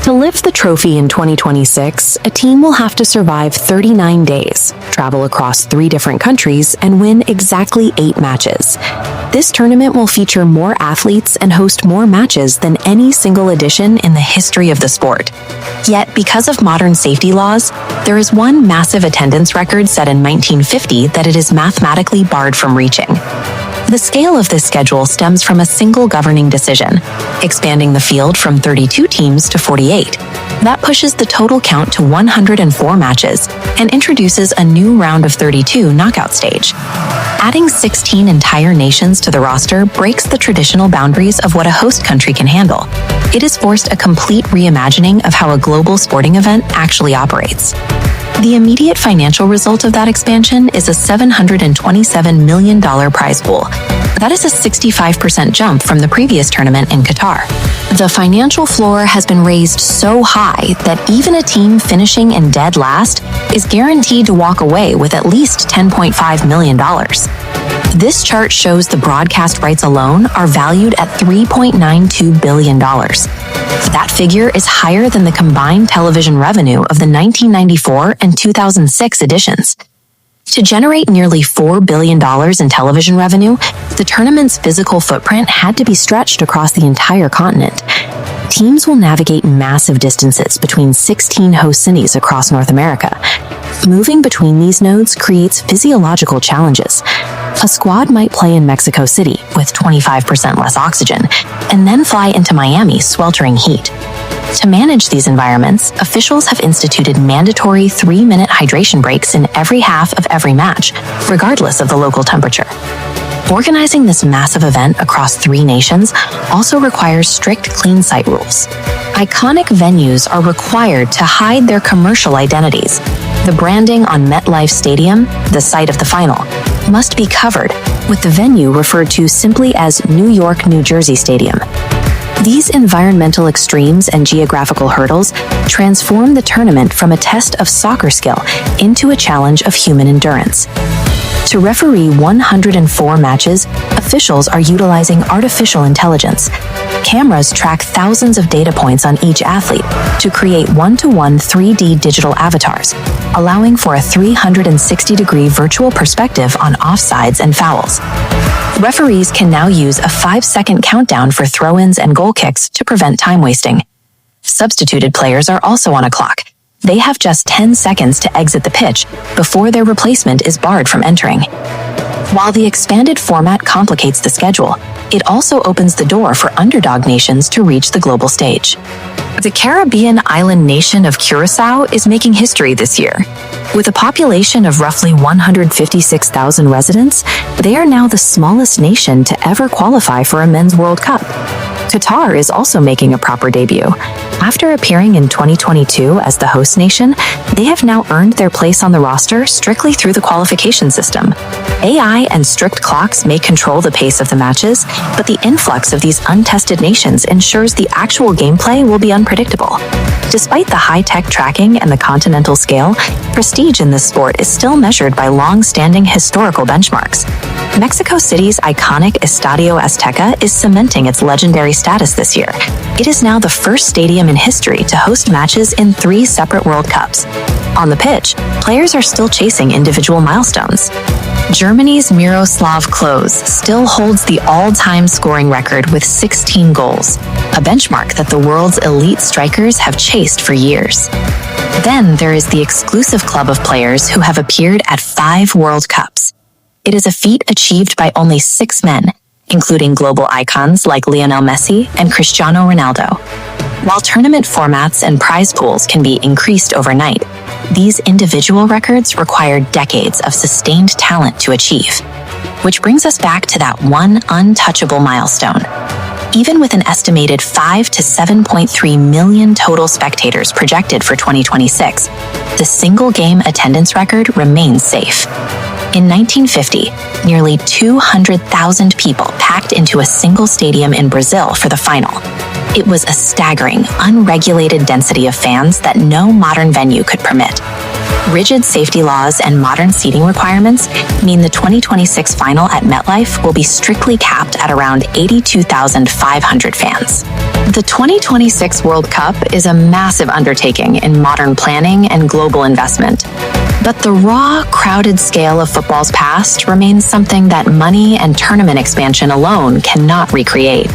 To lift the trophy in 2026, a team will have to survive 39 days, travel across 3 different countries, and win exactly 8 matches. This tournament will feature more athletes and host more matches than any single edition in the history of the sport. Yet, because of modern safety laws, there is one massive attendance record set in 1950 that it is mathematically barred from reaching. The scale of this schedule stems from a single governing decision, expanding the field from 32 teams to 48. That pushes the total count to 104 matches and introduces a new round of 32 knockout stage. Adding 16 entire nations to the roster breaks the traditional boundaries of what a host country can handle. It has forced a complete reimagining of how a global sporting event actually operates. The immediate financial result of that expansion is a $727 million prize pool. That is a 65% jump from the previous tournament in Qatar. The financial floor has been raised so high that even a team finishing in dead last is guaranteed to walk away with at least $10.5 million. This chart shows the broadcast rights alone are valued at $3.92 billion. That figure is higher than the combined television revenue of the 1994 and 2006 editions. To generate nearly $4 billion in television revenue, the tournament's physical footprint had to be stretched across the entire continent. Teams will navigate massive distances between 16 host cities across North America. Moving between these nodes creates physiological challenges. A squad might play in Mexico City with 25% less oxygen, and then fly into Miami sweltering heat. To manage these environments, officials have instituted mandatory 3-minute hydration breaks in every half of every match, regardless of the local temperature. Organizing this massive event across 3 nations also requires strict clean site rules. Iconic venues are required to hide their commercial identities. The branding on MetLife Stadium, the site of the final, must be covered, with the venue referred to simply as New York, New Jersey Stadium. These environmental extremes and geographical hurdles transform the tournament from a test of soccer skill into a challenge of human endurance. To referee 104 matches, officials are utilizing artificial intelligence. Cameras track thousands of data points on each athlete to create one-to-one 3D digital avatars, allowing for a 360-degree virtual perspective on offsides and fouls. Referees can now use a 5-second countdown for throw-ins and goal kicks to prevent time wasting. Substituted players are also on a clock. They have just 10 seconds to exit the pitch before their replacement is barred from entering. While the expanded format complicates the schedule, it also opens the door for underdog nations to reach the global stage. The Caribbean island nation of Curaçao is making history this year. With a population of roughly 156,000 residents, they are now the smallest nation to ever qualify for a Men's World Cup. Qatar is also making a proper debut. After appearing in 2022 as the host nation, they have now earned their place on the roster strictly through the qualification system. AI and strict clocks may control the pace of the matches, but the influx of these untested nations ensures the actual gameplay will be unpredictable. Despite the high-tech tracking and the continental scale, prestige in this sport is still measured by long-standing historical benchmarks. Mexico City's iconic Estadio Azteca is cementing its legendary status this year. It is now the first stadium in history to host matches in 3 separate World Cups. On the pitch, players are still chasing individual milestones. Germany's Miroslav Klose still holds the all-time scoring record with 16 goals, a benchmark that the world's elite strikers have chased for years. Then there is the exclusive club of players who have appeared at 5 World Cups. It is a feat achieved by only 6 men, including global icons like Lionel Messi and Cristiano Ronaldo. While tournament formats and prize pools can be increased overnight, these individual records require decades of sustained talent to achieve. Which brings us back to that one untouchable milestone. Even with an estimated 5 to 7.3 million total spectators projected for 2026, the single-game attendance record remains safe. In 1950, nearly 200,000 people packed into a single stadium in Brazil for the final. It was a staggering, unregulated density of fans that no modern venue could permit. Rigid safety laws and modern seating requirements mean the 2026 final at MetLife will be strictly capped at around 82,500 fans. The 2026 World Cup is a massive undertaking in modern planning and global investment. But the raw, crowded scale of football's past remains something that money and tournament expansion alone cannot recreate.